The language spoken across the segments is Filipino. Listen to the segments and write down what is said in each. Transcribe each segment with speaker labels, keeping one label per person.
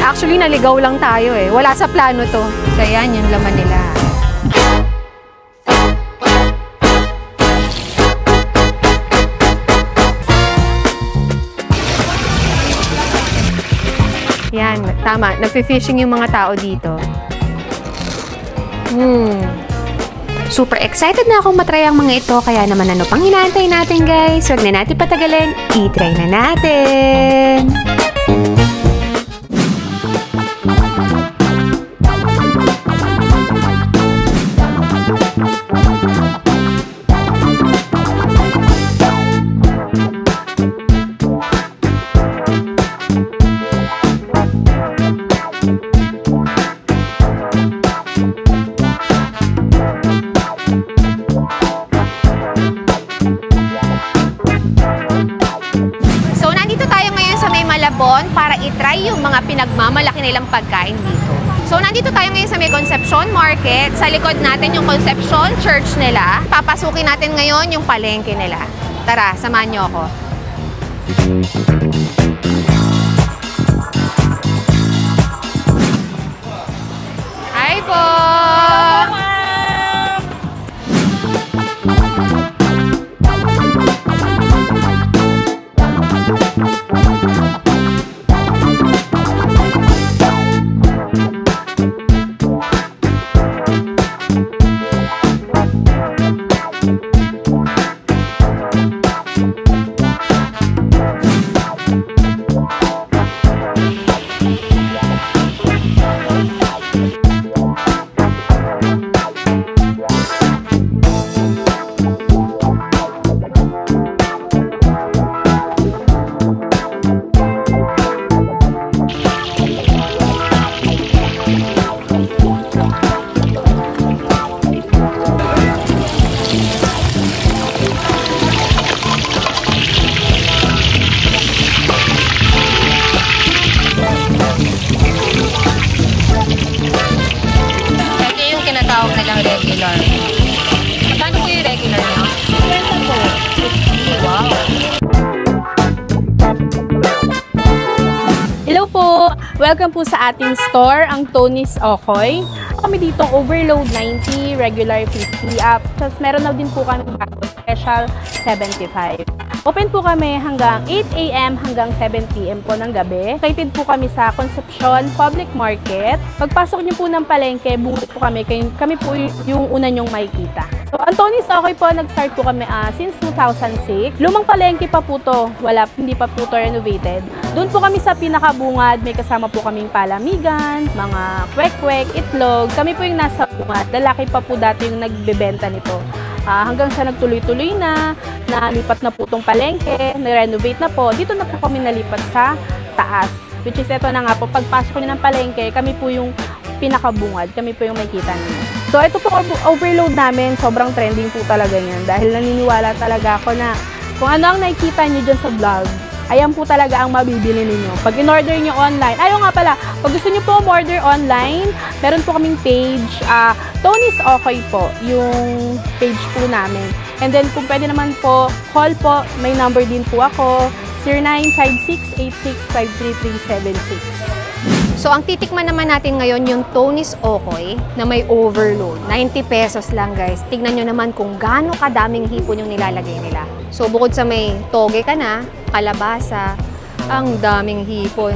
Speaker 1: Actually, naligaw lang tayo eh. Wala sa plano to. So yan, yung laman nila. Yan, tama. Nagfi-fishing yung mga tao dito.
Speaker 2: Super excited na akong matry ang mga ito, kaya naman ano pang inaantay natin guys? Huwag na natin patagalin, i-try na natin!
Speaker 1: Para i-try yung mga pinagmamalaki nilang pagkain dito. So, nandito tayo ngayon sa may Concepcion Market. Sa likod natin yung Concepcion Church nila. Papasukin natin ngayon yung palengke nila. Tara, samahan niyo ako. Hi po! Regular. Magkano po yung regular na? 50 po. 50, wow.
Speaker 3: Hello po! Welcome po sa ating store, ang Tony's Okoy. Kami dito overload 90, regular 50 up. Tapos meron na din po kami special 75. Open po kami hanggang 8 AM hanggang 7 PM po ng gabi. Located po kami sa Concepcion Public Market. Pagpasok niyo po ng palengke, buhat po kami. Kami po yung una niyong makikita. So, ang Tony's Okoy po, nag-start po kami since 2006. Lumang palengke pa po to. Hindi pa po to renovated. Doon po kami sa pinakabungad. May kasama po kaming palamigan, mga kwek-kwek, itlog. Kami po yung nasa bungad. Lalaki pa po dati yung nagbebenta nito. Hanggang sa nagtuloy-tuloy na, nalipat na po itong palengke, na-renovate na po. Dito na po kami nalipat sa taas. Which is ito na nga po, pagpasok niyo ng palengke, kami po yung pinakabungad, kami po yung makikita niyo. So ito po overload namin, sobrang trending po talaga yan. Dahil naniniwala talaga ako na kung ano ang nakikita niyo dyan sa vlog, ayan po talaga ang mabibili ninyo. Pag in-order nyo online, ayaw nga pala, pag gusto nyo po order online, meron po kaming page, Tony's Okoy po, yung page po namin. And then kung pwede naman po, call po, may number din po ako, 0956-86-53376.
Speaker 1: So, ang titikman naman natin ngayon yung Tony's Okoy na may overload. 90 pesos lang guys. Tignan nyo naman kung gaano kadaming hipon yung nilalagay nila. So, bukod sa may toge ka na, kalabasa, ang daming hipon.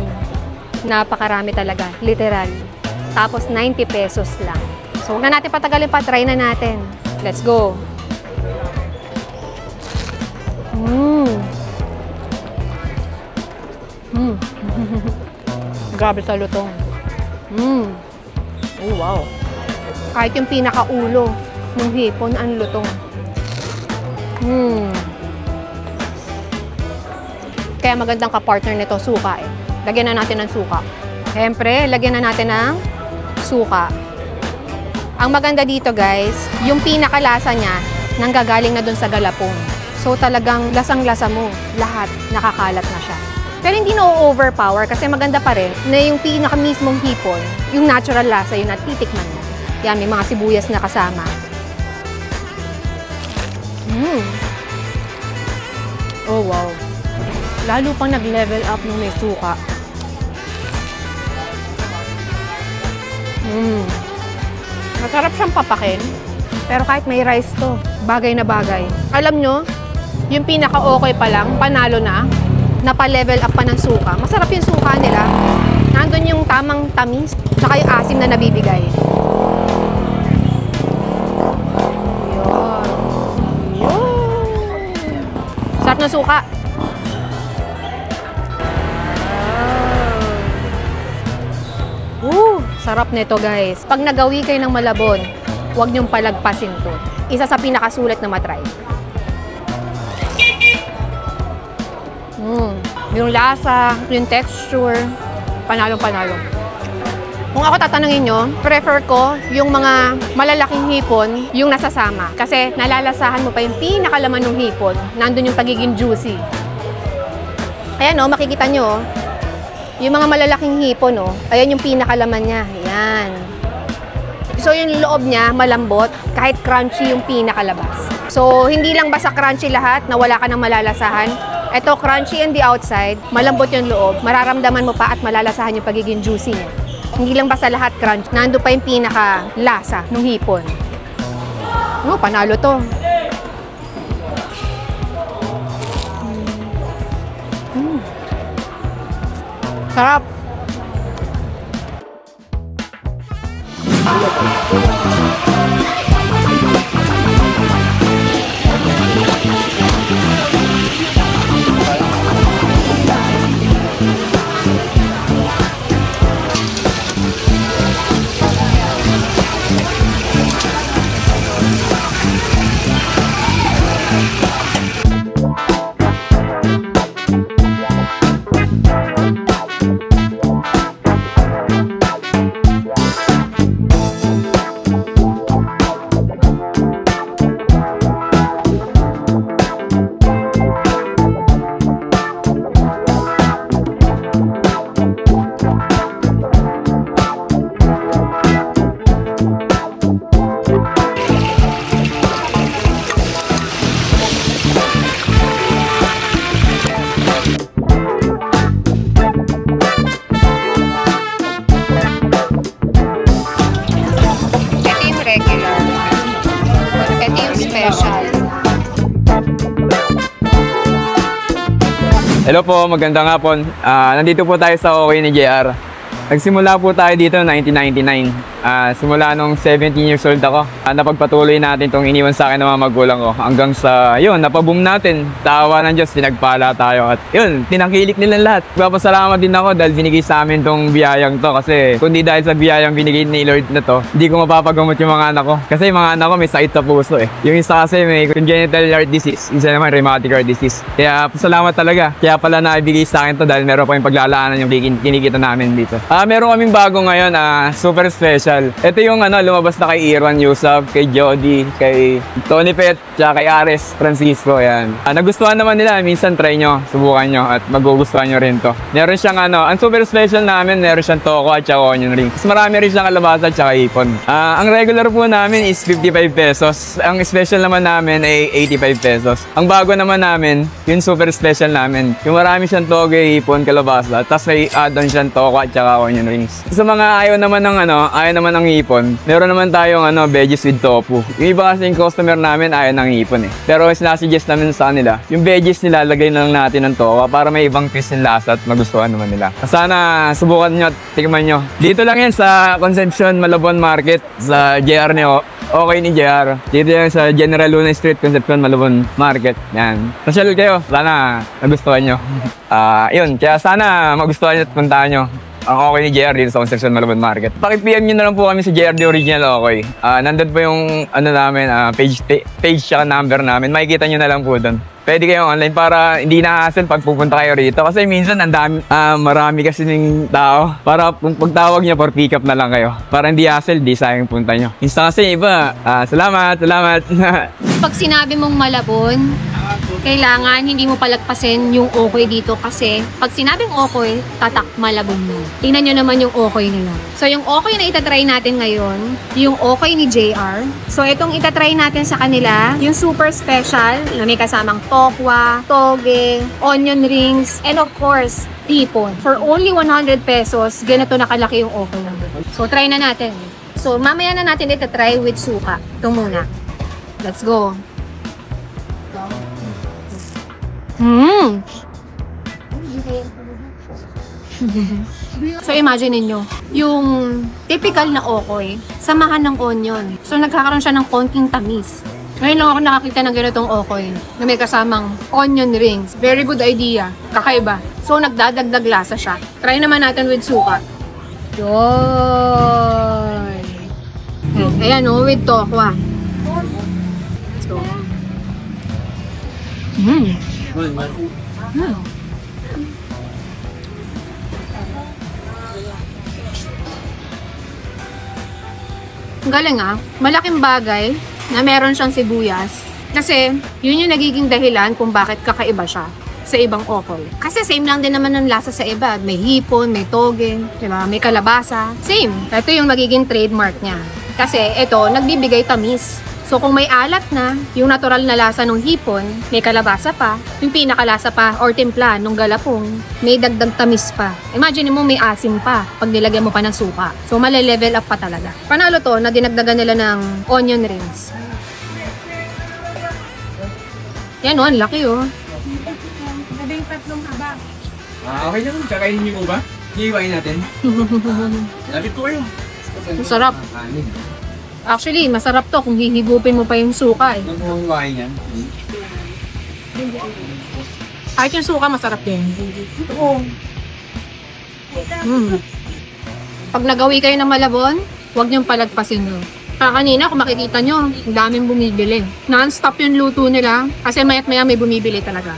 Speaker 1: Napakarami talaga, literal. Tapos 90 pesos lang. So, huwag na natin patagalin pa, try na natin. Let's go! Grabe sa lutong. Oh, wow. Kahit yung pinakaulo ng hipon, ang lutong. Kaya magandang ka-partner nito, suka eh. Lagyan na natin ng suka. Siyempre, lagyan na natin ng suka. Ang maganda dito guys, yung pinakalasa niya, nanggagaling na dun sa galapong. So talagang lasang-lasa mo, lahat nakakalat na siya. Pero hindi na-overpower kasi maganda pa rin na yung pinaka mismong hipon, yung natural lasa, yung natitikman mo. Yan, may mga sibuyas na kasama. Oh wow. Lalo pang nag-level up nung may suka. Masarap siyang papakin. Pero kahit may rice to, bagay na bagay. Alam nyo, yung pinaka-okay pa lang, panalo na, napa-level up pa ng suka. Masarap yung suka nila. Nandun yung tamang tamis, saka yung asim na nabibigay. Sarap na suka. Sarap nito guys. Pag nagawi kayo ng Malabon, huwag niyong palagpasin to. Isa sa pinakasulit na matry. Yung lasa, yung texture, panalo-panalo. Kung ako tatanungin nyo, prefer ko yung mga malalaking hipon, yung nasasama. Kasi nalalasahan mo pa yung pinakalaman ng hipon. Nandun yung pagiging juicy. Ayan o, makikita nyo, yung mga malalaking hipon, ayan yung pinakalaman niya. Ayan. So yung loob niya, malambot, kahit crunchy yung pinakalabas. So hindi lang basta crunchy lahat na wala ka nang malalasahan. Ito, crunchy on the outside, malambot yung loob, mararamdaman mo pa at malalasahan yung pagiging juicy niya. Hindi lang basta lahat crunch, nando pa yung pinaka-lasa ng hipon. Panalo to. Sarap.
Speaker 4: Hello po, magandang hapon. Nandito po tayo sa Okay ni JR. Nagsimula po tayo dito 1999. Simula nung 17 years old ako. Napagpatuloy natin itong iniwan sa akin ng mga magulang ko. Hanggang sa, yun, napaboom natin. Tawa ng Diyos, pinagpala tayo. At yun, tinangkilik nila lahat. Papasalamat din ako dahil binigay sa amin itong biyayang to. Kasi kundi dahil sa biyayang binigay ni Lord na to, hindi ko mapapagamot yung mga anak ko. Kasi yung mga anak ko may sakit sa puso eh. Yung isa kasi may congenital heart disease. Isa naman rheumatic heart disease. Kaya pasalamat talaga. Kaya pala naibigay sa akin to dahil meron pa yung paglalaanan yung kinikita namin dito. Meron kaming bago ngayon, super special. Ito yung lumabas na kay Irwan Yusuf, kay Jody, kay Tony Pet, tsaka kay Ares Francisco. Yan. Nagustuhan naman nila. Minsan try nyo, subukan nyo at magugustuhan nyo rin to. Meron siyang ang super special namin, meron siyang toko at tsaka onion ring. Mas marami rin siyang kalabasa at tsaka hipon. Ang regular po namin is 55 pesos. Ang special naman namin ay 85 pesos. Ang bago naman namin, yung super special namin, yung marami siyang toge, hipon, kalabasa, tapos may add-on siyang toko at tsaka onion rings. Sa mga ayaw naman ng hipon, meron naman tayong veggies with tofu. Yung iba kasi yung customer namin ayaw ng hipon eh. Pero sinasuggest namin sa kanila, yung veggies nila, lagay na lang natin ng tofu para may ibang twist ng lasa at magustuhan naman nila. Sana subukan nyo at tikman nyo. Dito lang yan sa Concepcion, Malabon Market, sa JR niyo. Okay ni JR. Dito yan sa General Luna Street, Concepcion, Malabon Market. Yan. Nasyal kayo. Sana nagustuhan nyo. Yun. Kaya sana magustuhan nyo at puntahan nyo ang Okay ni JR dito sa Concepcion, Malabon Market. Paki-PM nyo na lang po kami sa JR The Original Okay. Nandun po yung namin, page tsaka number namin. Makikita nyo na lang po doon. Pwede kayong online para hindi na-hassle pag pupunta kayo rito. Kasi minsan marami kasi ng tao. Para kung pagtawag nyo, for pick up na lang kayo. Para hindi hassle, di sayang punta nyo. Minsan kasi iba, salamat.
Speaker 1: Pag sinabi mong Malabon, kailangan hindi mo palagpasin yung okoy dito kasi pag sinabing okoy, tatak malabong mo. Tingnan nyo naman yung okoy nila. So yung okoy na itatry natin ngayon, yung okoy ni JR. So itong itatry natin sa kanila, yung super special na may kasamang tokwa, toge, onion rings, and of course, hipon. For only 100 pesos, ganito nakalaki yung okoy natin. So try na natin. So mamaya na natin itatry with suka. Ito muna. Let's go. So imagine niyo yung typical na okoy, samahan ng onion. So nagkakaroon siya ng konting tamis. Ngayon lang ako nakakita ng ganitong okoy na may kasamang onion rings. Very good idea. Kakaiba. So nagdadagdag lasa siya. Try naman natin with suka. Yoy! Ayan o, with tokwa. Let's go. Ang galing malaking bagay na meron siyang sibuyas kasi yun yung nagiging dahilan kung bakit kakaiba siya sa ibang okoy. Kasi same lang din naman ng lasa sa iba. May hipon, may toge, diba? May kalabasa. Same. Ito yung magiging trademark niya. Kasi ito, nagbibigay tamis. So kung may alat na, yung natural na lasa ng hipon, may kalabasa pa, yung pinakalasa pa or timpla nung galapong, may dagdag tamis pa. Imagine mo may asim pa pag nilagyan mo pa ng suka. So male-level up pa talaga. Panalo to na dinagdagan nila ng onion rings. Yan ang laki
Speaker 4: Okay naman, kakainin niyo po ba? Hihiwain natin. Lapit po kayo.
Speaker 1: Masarap. Actually, masarap to kung hihigupin mo pa yung suka
Speaker 4: Anong hihiwain yan?
Speaker 1: Kahit yung suka, masarap din. Pag nagawi kayo ng Malabon, huwag niyong palagpasin nyo. Kanina, kung makikita nyo, ang daming bumibili. Non-stop yung luto nila kasi mayat maya may bumibili talaga.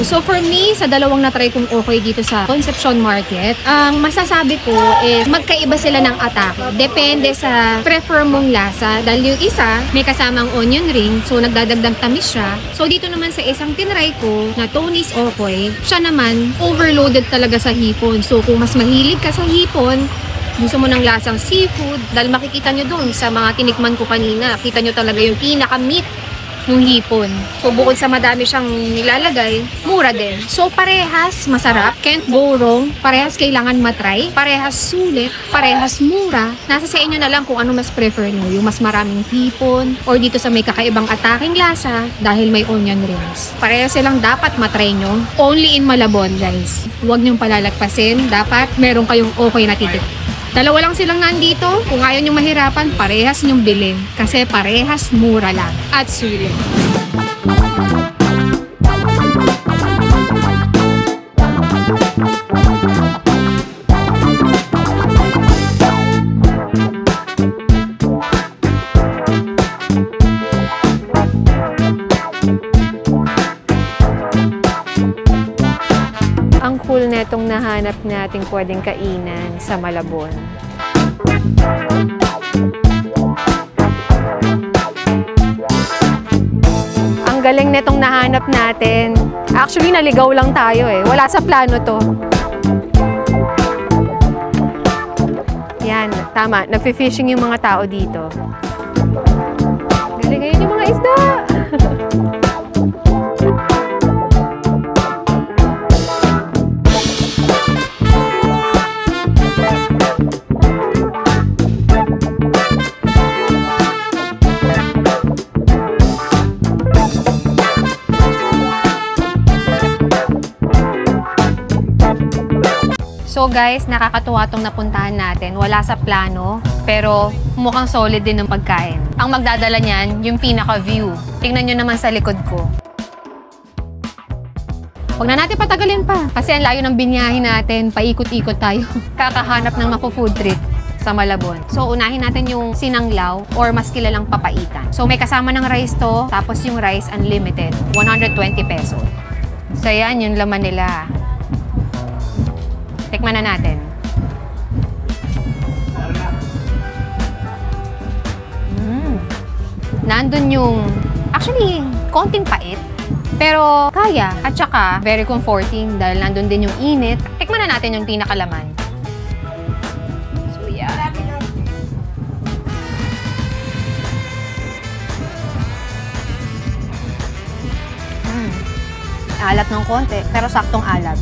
Speaker 1: So for me, sa dalawang na-try kong okoy dito sa Concepcion Market, ang masasabi ko is magkaiba sila ng atake. Depende sa prefer mong lasa. Dahil yung isa, may kasamang onion ring, so nagdadagdag tamis siya. So dito naman sa isang tinry ko na Tony's Okoy, siya naman overloaded talaga sa hipon. So kung mas mahilig ka sa hipon, gusto mo ng lasang seafood, dahil makikita nyo dun sa mga tinikman ko kanina, kita nyo talaga yung pinaka-meat ng hipon. So bukod sa madami siyang nilalagay, mura din. So parehas masarap, can't go wrong, parehas kailangan matry, parehas sulit, parehas mura. Nasa sa inyo na lang kung ano mas prefer nyo, yung mas maraming hipon or dito sa may kakaibang ataking lasa dahil may onion rings. Parehas silang dapat matry nyo. Only in Malabon, guys. Huwag nyong palalagpasin, dapat meron kayong okay na titik. Dalawa lang silang nandito. Kung ayaw nyo mahirapan, parehas nyong bilhin. Kasi parehas mura lang. At sulit. Ang cool netong nahanap nating pwedeng kainan sa Malabon. Ang galing netong nahanap natin. Actually, naligaw lang tayo Wala sa plano to. Yan, tama. Nagfi-fishing yung mga tao dito. Galing ngayon yung mga isda! So guys, nakakatuwa tong napuntahan natin. Wala sa plano, pero mukhang solid din ng pagkain. Ang magdadala niyan, yung pinaka-view. Tingnan nyo naman sa likod ko. Huwag na natin patagalin pa. Kasi ang layo ng binyahin natin, paikot-ikot tayo. Kakahanap ng mapo-food trip sa Malabon. So unahin natin yung sinanglaw or mas kilalang papaitan. So may kasama ng rice to, tapos yung rice unlimited, 120 peso. So yan, yung laman nila. Tikman na natin. Nandun yung Actually, konting pait. Pero kaya. At saka, very comforting dahil nandun din yung init. Tikman na natin yung pinakalaman. So, yeah. Alat ng konti, pero saktong alat.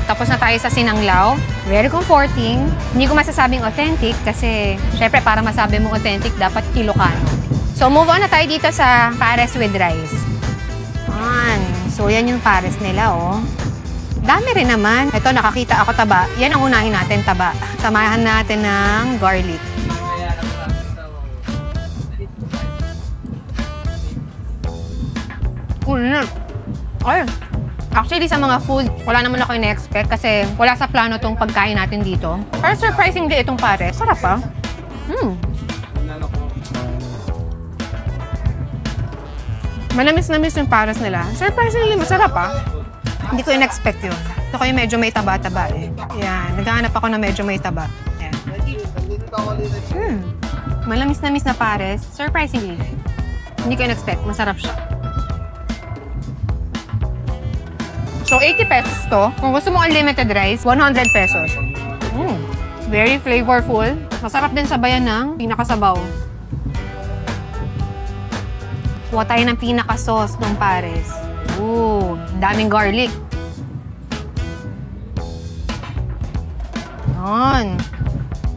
Speaker 1: Tapos na tayo sa sinanglaw. Very comforting. Hindi ko masasabing authentic kasi, syempre, para masabi mong authentic, dapat Ilocano. So, move on na tayo dito sa pares with rice. So, yan yung pares nila, oh. Dami rin naman. Ito, nakakita ako taba. Yan ang unahin natin, taba. Samahan natin ng garlic. Ay, actually, sa mga food, wala naman ako ina-expect kasi wala sa plano tong pagkain natin dito. Pero surprisingly, itong pares. Sarap, ah. Manamis-namis yung pares nila. Surprisingly, masarap, ah. Hindi ko in-expect yun. Ito ko yung medyo may taba-taba, eh. Yan, naghahanap ako na medyo may taba. Yan. Malamis-namis na pares. Surprisingly. Hindi ko in-expect. Masarap siya. So, 80 pesos to. Kung gusto mo unlimited rice, 100 pesos. Very flavorful. Masarap din sabayan ng pinakasabaw. Kuha tayo ng pinaka-sauce ng pares. Ooh, daming garlic. Yan.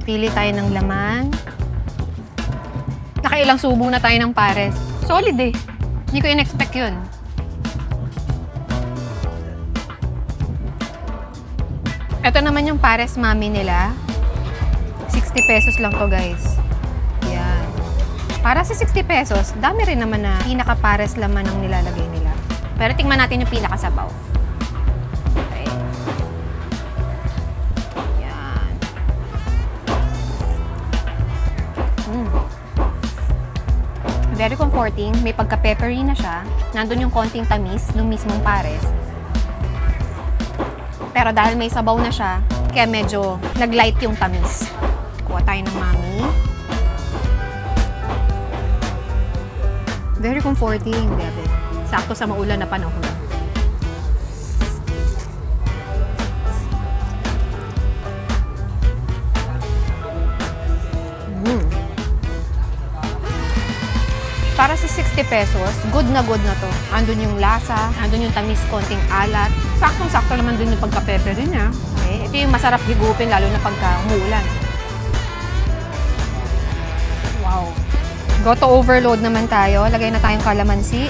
Speaker 1: Pili tayo ng laman. Nakailang subo na tayo ng pares. Solid eh. Hindi ko in-expect yun. Ito naman yung pares mami nila. 60 pesos lang to, guys. Yan. Para sa 60 pesos, dami rin naman na pinaka-pares laman ang nilalagay nila. Pero tingnan natin yung pinakasabaw. Okay. Yan. Very comforting. May pagka-peppery na siya. Nandun yung konting tamis nung mismong pares. Pero dahil may sabaw na siya, kaya medyo nag-light yung tamis. Kuha tayo ng mami. Very comforting, bebe. Sakto sa maulan na panahon. Para sa 60 pesos, good na to. Andun yung lasa, andun yung tamis, konting alat. Saktong-sakto naman dun yung pagka-peppery niya. Okay? Ito yung masarap higupin, lalo na pagka umuulan. Wow. Go to overload naman tayo. Lagay na tayong kalamansi.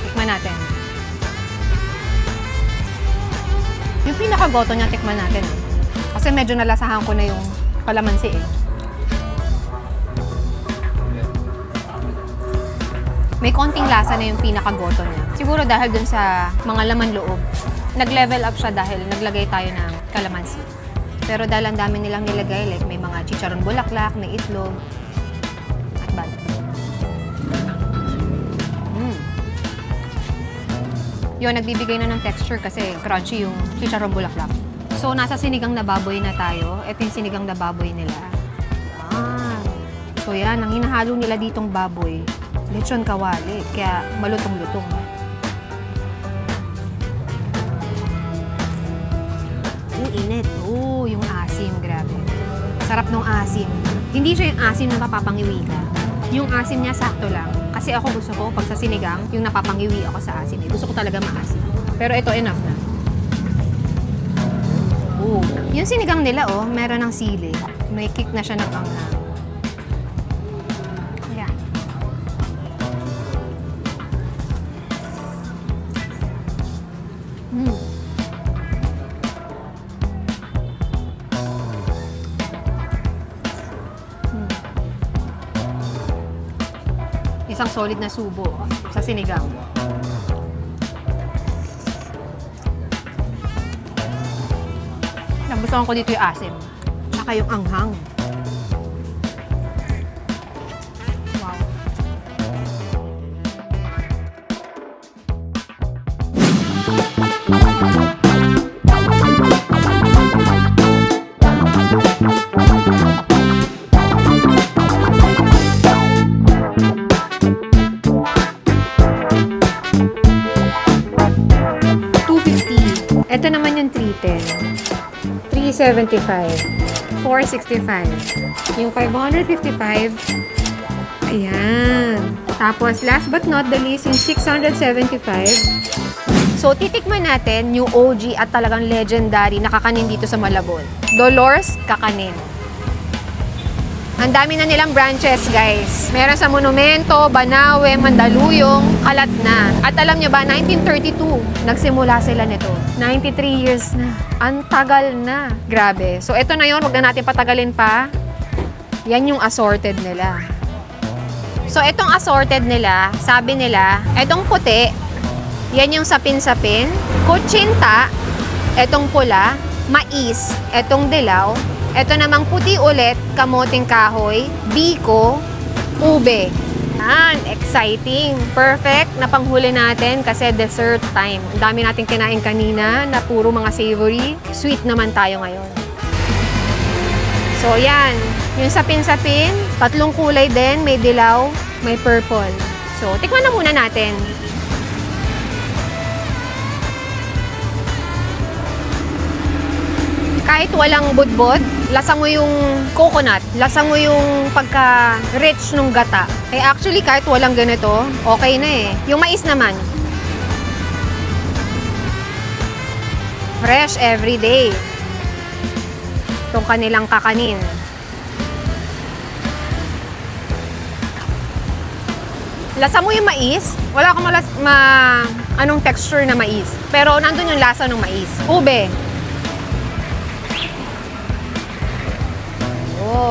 Speaker 1: Tikman natin. Yung pinaka-goto niya, tikman natin. Kasi medyo nalasahan ko na yung kalamansi eh. May konting lasa na yung pinaka-goto niya. Siguro dahil dun sa mga laman loob. Nag-level up siya dahil naglagay tayo ng kalamansi. Pero dahil ang dami nilang nilagay, like may mga chicharon bulaklak, may itlog, at bala. Yun, nagbibigay na ng texture kasi crunchy yung chicharon bulaklak. So, nasa sinigang na baboy na tayo. Ito yung sinigang na baboy nila. So, yan. Ang hinahalo nila ditong baboy, lechon kawali. Kaya malutong-lutong. Yung init. Oh, yung asim. Grabe. Sarap ng asim. Hindi siya yung asim na mapapangiwi ka. Yung asim niya sakto lang. Kasi ako gusto ko, pag sa sinigang, yung napapangiwi ako sa asim. Gusto ko talaga maasim. Pero ito, enough na. Oh, yung sinigang nila, oh, meron ng sili. May kick na siya ng anghang. Yeah. Isang solid na subo sa sinigang. Nagustuhan ko dito yung asim. Tsaka yung anghang. Wow. 375. 465. Yung 555, ayan. Tapos, last but not the least, yung 675. So, titikman natin yung OG at talagang legendary na kakanin dito sa Malabon. Dolores Kakanin. Ang dami na nilang branches, guys. Meron sa Monumento, Banawe, Mandaluyong, Kalat na. At alam nyo ba, 1932, nagsimula sila nito. 93 years na. Ang tagal na. Grabe. So, ito na yun. Huwag na natin patagalin pa. Yan yung assorted nila. So, itong assorted nila, sabi nila, itong puti, yan yung sapin-sapin, kutsinta, etong pula, mais, etong dilaw, eto namang puti ulit, kamoting kahoy, biko, ube. Yan, exciting. Perfect na panghuli natin kasi dessert time. Ang dami natin kinain kanina na puro mga savory. Sweet naman tayo ngayon. So, yan. Yung sapin-sapin, tatlong kulay din. May dilaw, may purple. So, tikman na muna natin. Kahit walang budbod, lasa mo yung coconut, lasa mo yung pagka-rich nung gata. Eh actually, kahit walang ganito, okay na eh. Yung mais naman, fresh everyday. Itong kanilang kakanin. Lasa mo yung mais, wala kang anong texture na mais. Pero nandun yung lasa ng mais. Ube.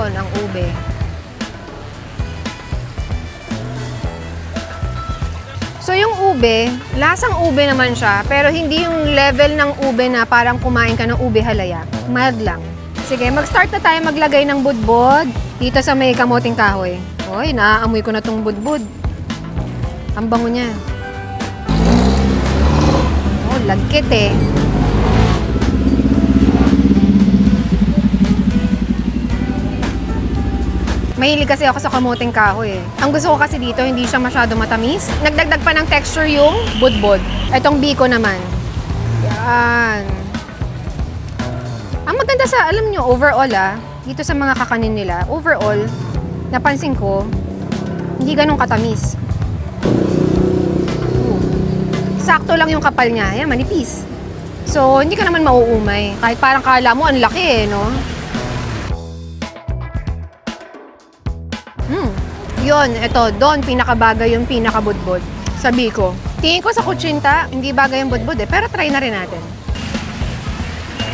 Speaker 1: Ang ube. So yung ube, lasang ube naman siya, pero hindi yung level ng ube na parang kumain ka ng ube halaya. Mild lang. Sige, mag-start na tayo maglagay ng budbod dito sa may kamoting kahoy. Hoy, naaamoy ko na tong budbod. Ang bango niya. Oh, lagkit eh. Mahilig kasi ako sa kamoting kahoy eh. Ang gusto ko kasi dito, hindi siya masyado matamis. Nagdagdag pa ng texture yung budbod. Itong biko naman. Yan. Ang maganda sa, alam nyo, overall dito sa mga kakanin nila, overall, napansin ko, hindi ganun katamis. Sakto lang yung kapal niya. Yan, manipis. So, hindi ka naman mauumay. Kahit parang kala mo, ang laki eh, no? Yun, ito, doon pinakabagay yung pinakabudbod. Sabi ko. Tingin ko sa kutsinta, hindi bagay yung budbod eh. Pero try na rin natin.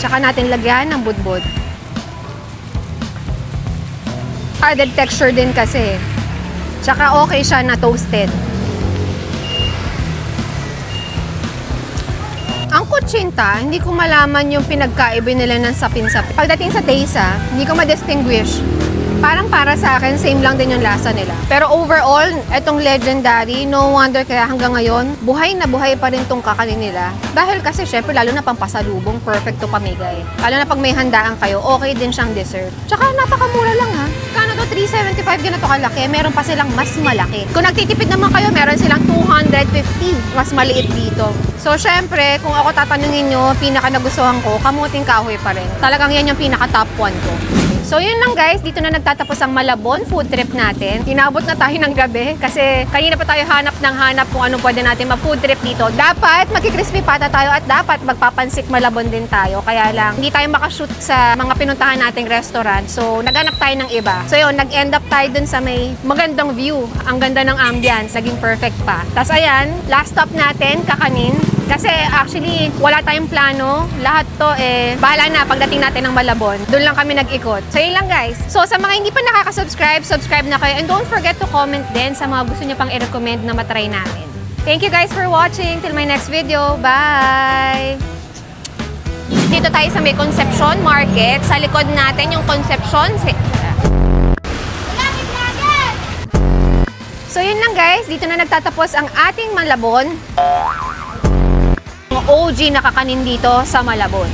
Speaker 1: Tsaka natin lagyan ng budbod. Added texture din kasi. Tsaka okay siya na toasted. Ang kutsinta, hindi ko malaman yung pinagkaiba nila ng sapin-sapin. Pagdating sa taste hindi ko ma-distinguish. Parang para sa akin, same lang din yung lasa nila. Pero overall, etong legendary, no wonder kaya hanggang ngayon, buhay na buhay pa rin tong kakanin nila. Dahil kasi syempre, lalo na pampasalubong, perfect to pamigay. Lalo na pag may handaan kayo, okay din siyang dessert. Tsaka napakamura lang ha. Kano to 375 ganito kalaki, meron pa silang mas malaki. Kung nagtitipid naman kayo, meron silang 250, mas maliit dito. So syempre, kung ako tatanungin nyo, pinaka nagustuhan ko, kamuting kahoy pa rin. Talagang yan yung pinaka top 1 ko. So yun lang guys, dito na nagtatapos ang Malabon food trip natin. Inabot na tayo ng gabi kasi kanina pa tayo hanap kung anong pwede natin ma-food trip dito. Dapat magki-crispy pata tayo at dapat magpapansik Malabon din tayo. Kaya lang, hindi tayo makashoot sa mga pinuntahan nating restaurant. So naghanap tayo ng iba. So yun, nag-end up tayo dun sa may magandang view. Ang ganda ng ambience, naging perfect pa. Tapos ayan, last stop natin, kakanin. Kasi actually, wala tayong plano. Lahat to bahala na pagdating natin ng Malabon. Doon lang kami nag-ikot. So yun lang guys. So sa mga hindi pa nakaka-subscribe, subscribe na kayo. And don't forget to comment din sa mga gusto nyo pang i-recommend na matry namin. Thank you guys for watching. Till my next video. Bye! Dito tayo sa may Concepcion Market. Sa likod natin yung Concepcion. So yun lang guys. Dito na nagtatapos ang ating Malabon. OG na kakanin dito sa Malabon.